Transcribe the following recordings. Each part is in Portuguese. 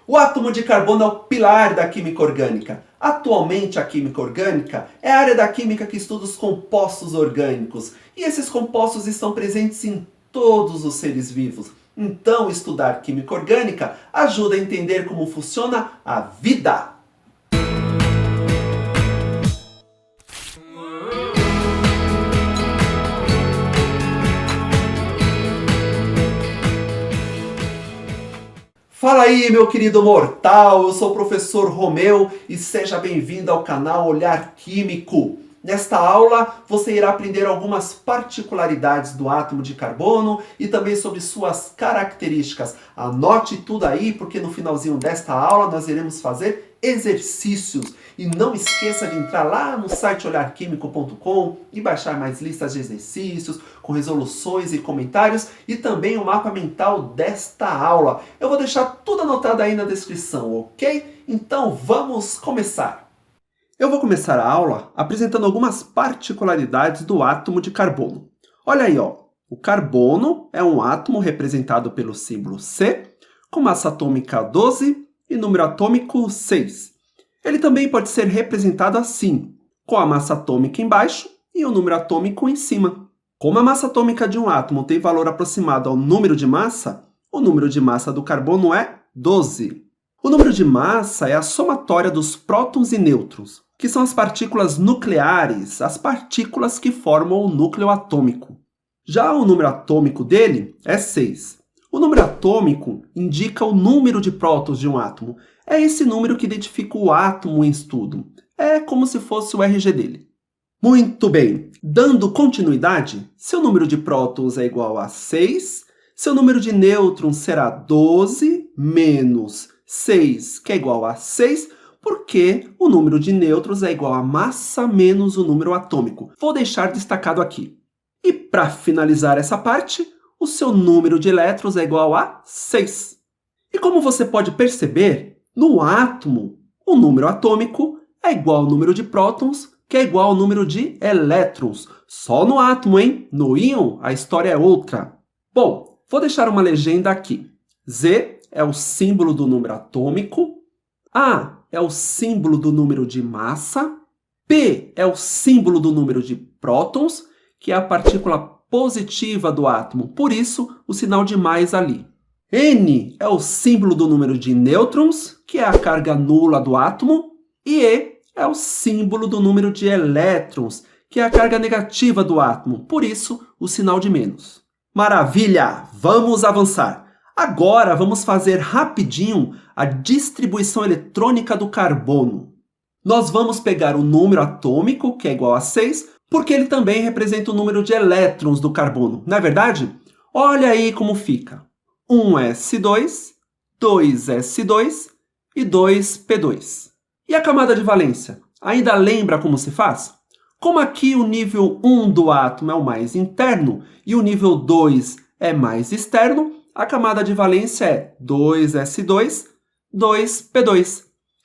O átomo de carbono é o pilar da química orgânica. Atualmente, a química orgânica é a área da química que estuda os compostos orgânicos. E esses compostos estão presentes em todos os seres vivos. Então, estudar química orgânica ajuda a entender como funciona a vida. Fala aí, meu querido mortal, eu sou o professor Romeu e seja bem-vindo ao canal Olhar Químico. Nesta aula, você irá aprender algumas particularidades do átomo de carbono e também sobre suas características. Anote tudo aí, porque no finalzinho desta aula nós iremos fazer exercícios. E não esqueça de entrar lá no site olharquimico.com e baixar mais listas de exercícios, com resoluções e comentários, e também o mapa mental desta aula. Eu vou deixar tudo anotado aí na descrição, ok? Então vamos começar! Eu vou começar a aula apresentando algumas particularidades do átomo de carbono. Olha aí, ó. O carbono é um átomo representado pelo símbolo C, com massa atômica 12 e número atômico 6. Ele também pode ser representado assim, com a massa atômica embaixo e o número atômico em cima. Como a massa atômica de um átomo tem valor aproximado ao número de massa, o número de massa do carbono é 12. O número de massa é a somatória dos prótons e nêutrons, que são as partículas nucleares, as partículas que formam o núcleo atômico. Já o número atômico dele é 6. O número atômico indica o número de prótons de um átomo. É esse número que identifica o átomo em estudo. É como se fosse o RG dele. Muito bem, dando continuidade, seu número de prótons é igual a 6, seu número de nêutrons será 12 menos 6, que é igual a 6, porque o número de nêutrons é igual a massa menos o número atômico. Vou deixar destacado aqui. E para finalizar essa parte, o seu número de elétrons é igual a 6. E como você pode perceber, no átomo, o número atômico é igual ao número de prótons, que é igual ao número de elétrons. Só no átomo, hein? No íon, a história é outra. Bom, vou deixar uma legenda aqui. Z é o símbolo do número atômico. A é o símbolo do número de massa. P é o símbolo do número de prótons, que é a partícula positiva do átomo. Por isso, o sinal de mais ali. N é o símbolo do número de nêutrons, que é a carga nula do átomo, e E é o símbolo do número de elétrons, que é a carga negativa do átomo, por isso o sinal de menos. Maravilha! Vamos avançar! Agora vamos fazer rapidinho a distribuição eletrônica do carbono. Nós vamos pegar o número atômico, que é igual a 6, porque ele também representa o número de elétrons do carbono, não é verdade? Olha aí como fica. 1s2, 2s2 e 2p2. E a camada de valência? Ainda lembra como se faz? Como aqui o nível 1 do átomo é o mais interno e o nível 2 é mais externo, a camada de valência é 2s2, 2p2.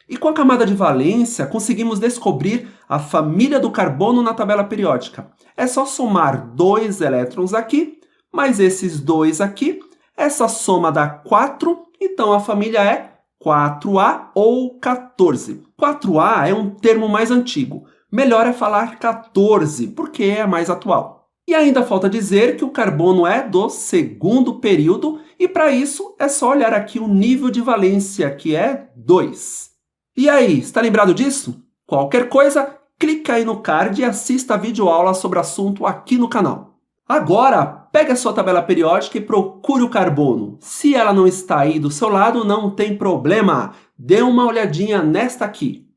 E com a camada de valência, conseguimos descobrir a família do carbono na tabela periódica. É só somar 2 elétrons aqui, mais esses 2 aqui. Essa soma dá 4, então a família é 4A ou 14. 4A é um termo mais antigo. Melhor é falar 14, porque é mais atual. E ainda falta dizer que o carbono é do segundo período, e para isso é só olhar aqui o nível de valência, que é 2. E aí, está lembrado disso? Qualquer coisa, clica aí no card e assista a videoaula sobre o assunto aqui no canal. Agora, pega a sua tabela periódica e procure o carbono. Se ela não está aí do seu lado, não tem problema. Dê uma olhadinha nesta aqui.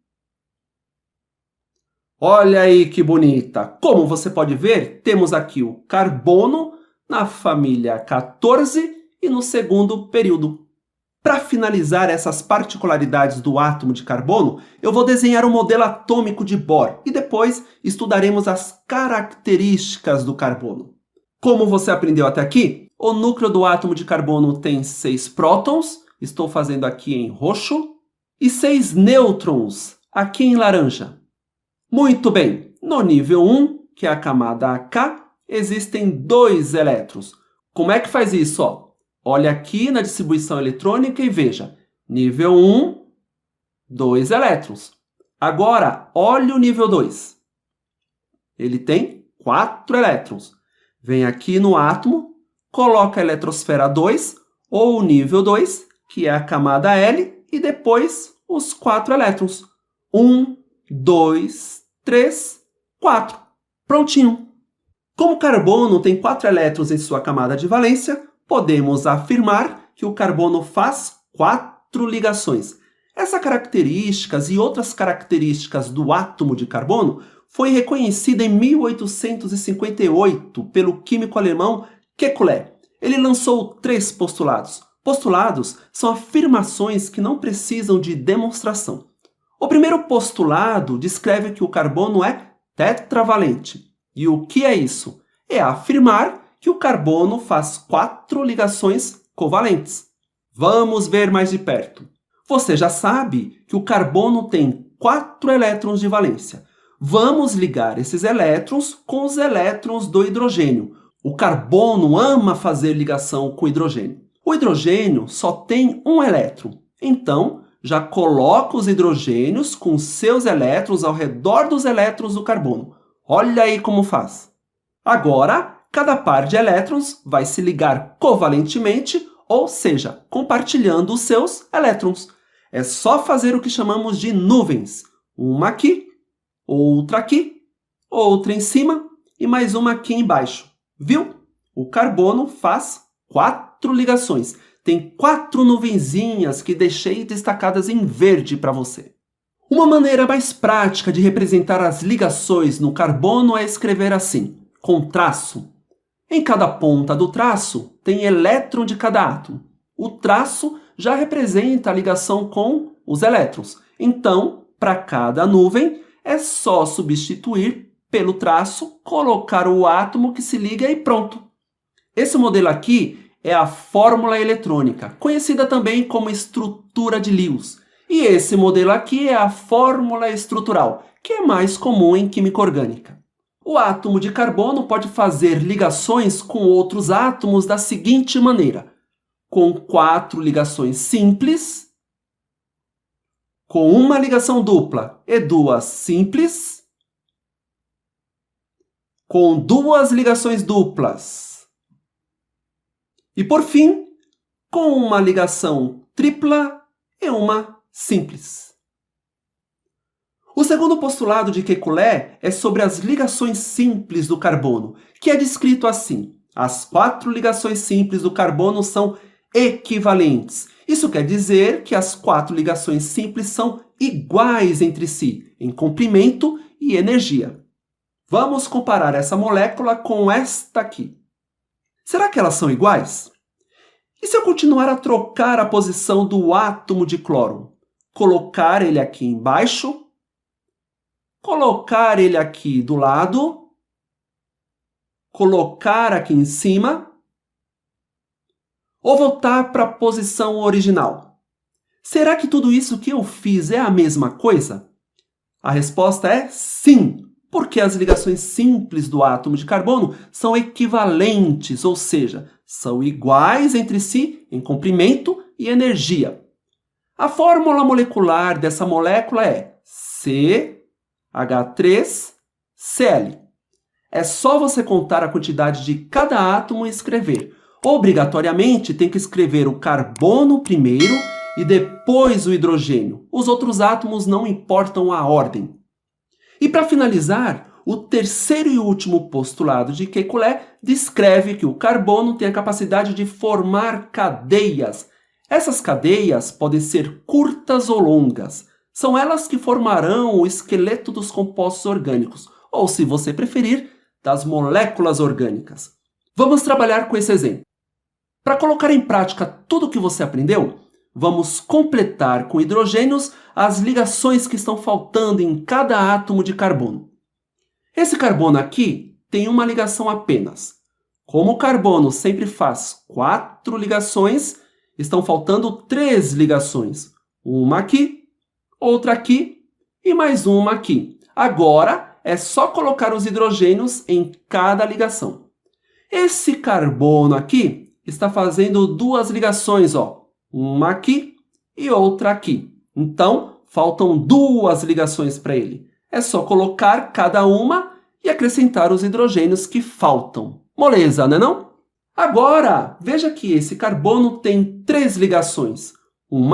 Olha aí que bonita! Como você pode ver, temos aqui o carbono na família 14 e no segundo período. Para finalizar essas particularidades do átomo de carbono, eu vou desenhar o modelo atômico de Bohr e depois estudaremos as características do carbono. Como você aprendeu até aqui, o núcleo do átomo de carbono tem 6 prótons, estou fazendo aqui em roxo, e 6 nêutrons, aqui em laranja. Muito bem, no nível 1, que é a camada K, existem 2 elétrons. Como é que faz isso? Olha aqui na distribuição eletrônica e veja. Nível 1, 2 elétrons. Agora, olhe o nível 2. Ele tem 4 elétrons. Vem aqui no átomo, coloca a eletrosfera 2, ou o nível 2, que é a camada L, e depois os 4 elétrons. 1, 2, 3, 4. Prontinho! Como o carbono tem 4 elétrons em sua camada de valência, podemos afirmar que o carbono faz 4 ligações. Essas características e outras características do átomo de carbono foi reconhecida em 1858 pelo químico alemão Kekulé. Ele lançou 3 postulados. Postulados são afirmações que não precisam de demonstração. O primeiro postulado descreve que o carbono é tetravalente. E o que é isso? É afirmar que o carbono faz 4 ligações covalentes. Vamos ver mais de perto. Você já sabe que o carbono tem 4 elétrons de valência. Vamos ligar esses elétrons com os elétrons do hidrogênio. O carbono ama fazer ligação com o hidrogênio. O hidrogênio só tem um elétron. Então, já coloca os hidrogênios com seus elétrons ao redor dos elétrons do carbono. Olha aí como faz. Agora, cada par de elétrons vai se ligar covalentemente, ou seja, compartilhando os seus elétrons. É só fazer o que chamamos de nuvens. Uma aqui, outra aqui, outra em cima e mais uma aqui embaixo. Viu? O carbono faz 4 ligações. Tem 4 nuvenzinhas que deixei destacadas em verde para você. Uma maneira mais prática de representar as ligações no carbono é escrever assim, com traço. Em cada ponta do traço tem elétron de cada átomo. O traço já representa a ligação com os elétrons. Então, para cada nuvem, é só substituir pelo traço, colocar o átomo que se liga e pronto. Esse modelo aqui é a fórmula eletrônica, conhecida também como estrutura de Lewis. E esse modelo aqui é a fórmula estrutural, que é mais comum em química orgânica. O átomo de carbono pode fazer ligações com outros átomos da seguinte maneira: com 4 ligações simples, com uma ligação dupla e 2 simples, com 2 ligações duplas e, por fim, com uma ligação tripla e uma simples. O segundo postulado de Kekulé é sobre as ligações simples do carbono, que é descrito assim: as 4 ligações simples do carbono são equivalentes. Isso quer dizer que as 4 ligações simples são iguais entre si, em comprimento e energia. Vamos comparar essa molécula com esta aqui. Será que elas são iguais? E se eu continuar a trocar a posição do átomo de cloro? Colocar ele aqui embaixo, colocar ele aqui do lado, colocar aqui em cima, ou voltar para a posição original? Será que tudo isso que eu fiz é a mesma coisa? A resposta é sim, porque as ligações simples do átomo de carbono são equivalentes, ou seja, são iguais entre si em comprimento e energia. A fórmula molecular dessa molécula é CH3Cl. É só você contar a quantidade de cada átomo e escrever. Obrigatoriamente tem que escrever o carbono primeiro e depois o hidrogênio. Os outros átomos não importam a ordem. E para finalizar, o terceiro e último postulado de Kekulé descreve que o carbono tem a capacidade de formar cadeias. Essas cadeias podem ser curtas ou longas. São elas que formarão o esqueleto dos compostos orgânicos, ou, se você preferir, das moléculas orgânicas. Vamos trabalhar com esse exemplo. Para colocar em prática tudo o que você aprendeu, vamos completar com hidrogênios as ligações que estão faltando em cada átomo de carbono. Esse carbono aqui tem uma ligação apenas. Como o carbono sempre faz 4 ligações, estão faltando 3 ligações. Uma aqui, outra aqui e mais uma aqui. Agora é só colocar os hidrogênios em cada ligação. Esse carbono aqui está fazendo 2 ligações, ó. Uma aqui e outra aqui. Então, faltam duas ligações para ele. É só colocar cada uma e acrescentar os hidrogênios que faltam. Moleza, não é não? Agora, veja que esse carbono tem 3 ligações. 1,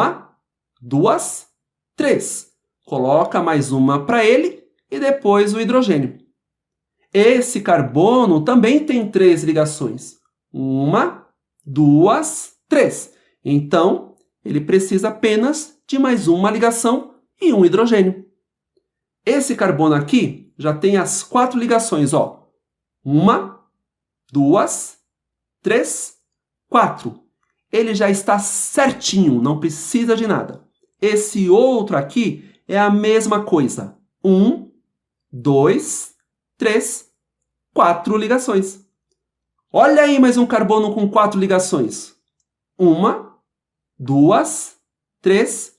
2, 3. Coloca mais uma para ele e depois o hidrogênio. Esse carbono também tem 3 ligações. 1, 2, 3. Então, ele precisa apenas de mais uma ligação e um hidrogênio. Esse carbono aqui já tem as 4 ligações, ó. 1, 2, 3, 4. Ele já está certinho, não precisa de nada. Esse outro aqui é a mesma coisa. 1, 2, 3, 4 ligações. Olha aí mais um carbono com 4 ligações. 1, 2, 3,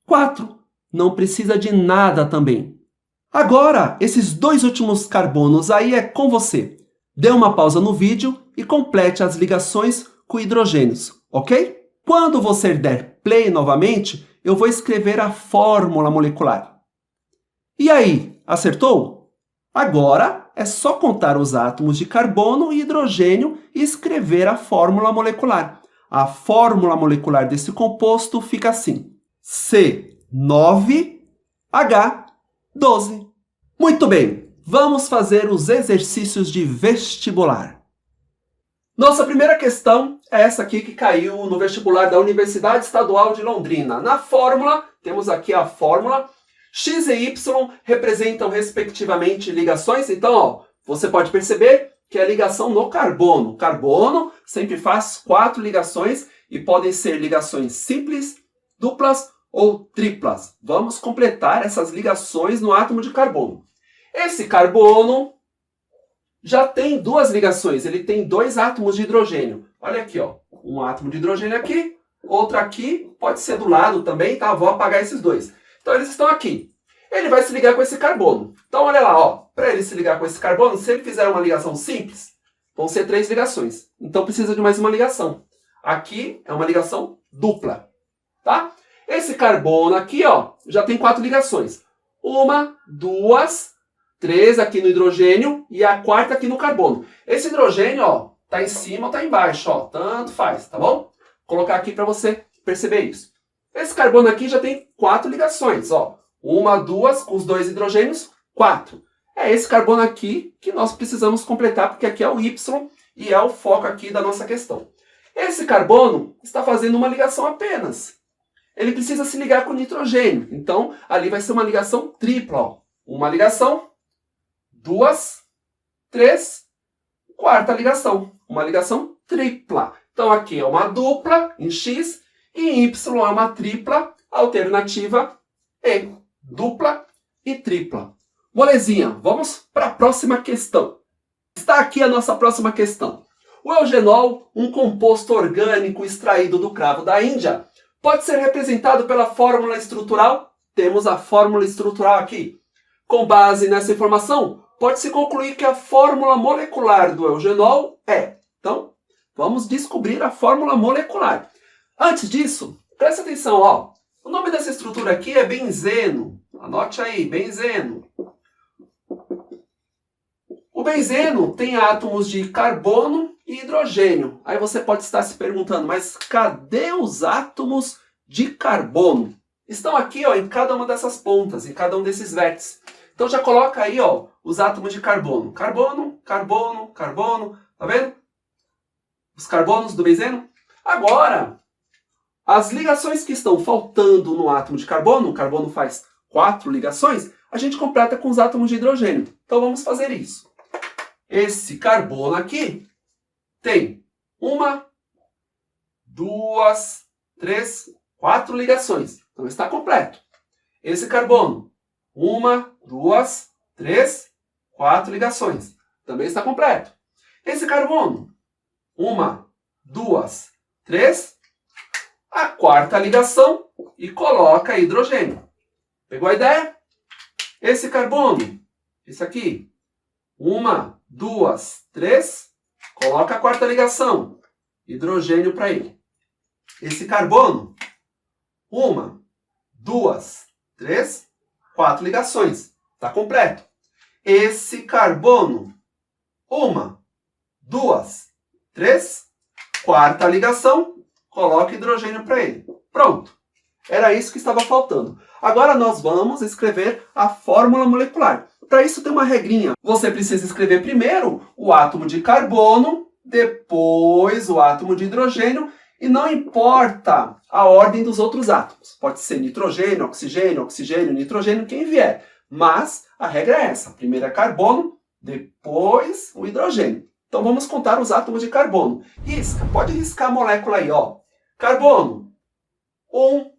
4. Não precisa de nada também. Agora, esses 2 últimos carbonos aí é com você. Dê uma pausa no vídeo e complete as ligações com hidrogênios, ok? Quando você der play novamente, eu vou escrever a fórmula molecular. E aí, acertou? Agora é só contar os átomos de carbono e hidrogênio e escrever a fórmula molecular. A fórmula molecular desse composto fica assim: C9H12. Muito bem, vamos fazer os exercícios de vestibular. Nossa primeira questão é essa aqui que caiu no vestibular da Universidade Estadual de Londrina. Na fórmula, temos aqui a fórmula. X e Y representam, respectivamente, ligações. Então, ó, você pode perceber que é a ligação no carbono. Carbono sempre faz 4 ligações e podem ser ligações simples, duplas ou triplas. Vamos completar essas ligações no átomo de carbono. Esse carbono já tem 2 ligações, ele tem 2 átomos de hidrogênio. Olha aqui, ó, um átomo de hidrogênio aqui, outro aqui, pode ser do lado também, tá? Vou apagar esses 2. Então, eles estão aqui. Ele vai se ligar com esse carbono. Então, olha lá, ó, para ele se ligar com esse carbono, se ele fizer uma ligação simples, vão ser 3 ligações. Então, precisa de mais uma ligação. Aqui é uma ligação dupla, tá? Esse carbono aqui, ó, já tem 4 ligações. 1, 2, 3 aqui no hidrogênio e a 4ª aqui no carbono. Esse hidrogênio, ó, tá em cima ou tá embaixo, ó, tanto faz, tá bom? Vou colocar aqui para você perceber isso. Esse carbono aqui já tem 4 ligações, ó. 1, 2, com os 2 hidrogênios, 4. É esse carbono aqui que nós precisamos completar, porque aqui é o Y e é o foco aqui da nossa questão. Esse carbono está fazendo uma ligação apenas. Ele precisa se ligar com o nitrogênio. Então, ali vai ser uma ligação tripla, ó. Uma ligação, 2, 3, 4ª ligação. Uma ligação tripla. Então, aqui é uma dupla em X e em Y é uma tripla, alternativa E. Dupla e tripla. Molezinha, vamos para a próxima questão. Está aqui a nossa próxima questão. O eugenol, um composto orgânico extraído do cravo da Índia, pode ser representado pela fórmula estrutural? Temos a fórmula estrutural aqui. Com base nessa informação, pode-se concluir que a fórmula molecular do eugenol é. Então, vamos descobrir a fórmula molecular. Antes disso, preste atenção, ó. O nome dessa estrutura aqui é benzeno. Anote aí, benzeno. O benzeno tem átomos de carbono e hidrogênio. Aí você pode estar se perguntando, mas cadê os átomos de carbono? Estão aqui, ó, em cada uma dessas pontas, em cada um desses vértices. Então já coloca aí, ó, os átomos de carbono. Carbono, carbono, carbono. Tá vendo? Os carbonos do benzeno. Agora, as ligações que estão faltando no átomo de carbono, o carbono faz 4 ligações, a gente completa com os átomos de hidrogênio. Então vamos fazer isso. Esse carbono aqui tem 1, 2, 3, 4 ligações. Então está completo. Esse carbono, 1, 2, 3, 4 ligações. Também está completo. Esse carbono, 1, 2, 3, a 4ª ligação e coloca hidrogênio. Pegou a ideia? Esse carbono, esse aqui, 1, 2, 3, coloca a 4ª ligação, hidrogênio para ele. Esse carbono, 1, 2, 3, 4 ligações. Está completo. Esse carbono, 1, 2, 3, quarta ligação, coloca hidrogênio para ele. Pronto. Era isso que estava faltando. Agora nós vamos escrever a fórmula molecular. Para isso tem uma regrinha. Você precisa escrever primeiro o átomo de carbono, depois o átomo de hidrogênio, e não importa a ordem dos outros átomos. Pode ser nitrogênio, oxigênio, nitrogênio, quem vier. Mas a regra é essa. Primeiro é carbono, depois o hidrogênio. Então vamos contar os átomos de carbono. Risca, pode riscar a molécula aí, ó. Carbono. 1,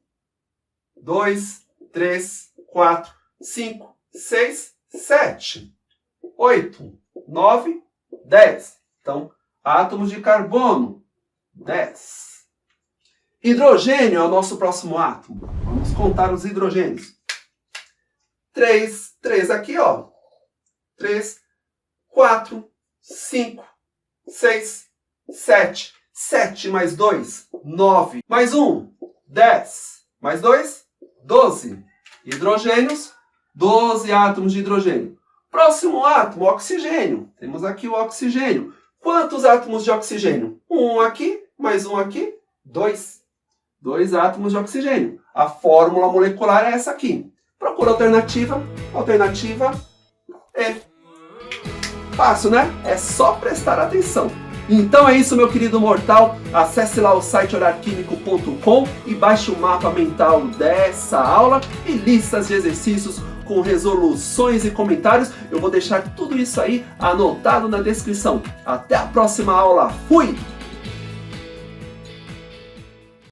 2, 3, 4, 5, 6, 7, 8, 9, 10. Então, átomos de carbono, 10. Hidrogênio é o nosso próximo átomo. Vamos contar os hidrogênios. 3 aqui, ó. 3, 4, 5, 6, 7. 7 mais 2, 9. Mais 1, 10. Mais 2, 12. Hidrogênios, 12 átomos de hidrogênio. Próximo átomo, oxigênio. Temos aqui o oxigênio. Quantos átomos de oxigênio? 1 aqui, mais 1 aqui, 2. 2 átomos de oxigênio. A fórmula molecular é essa aqui. Procura a alternativa. Alternativa E. Fácil, né? É só prestar atenção. Então é isso, meu querido mortal. Acesse lá o site olharquimico.com e baixe o mapa mental dessa aula e listas de exercícios com resoluções e comentários. Eu vou deixar tudo isso aí anotado na descrição. Até a próxima aula. Fui!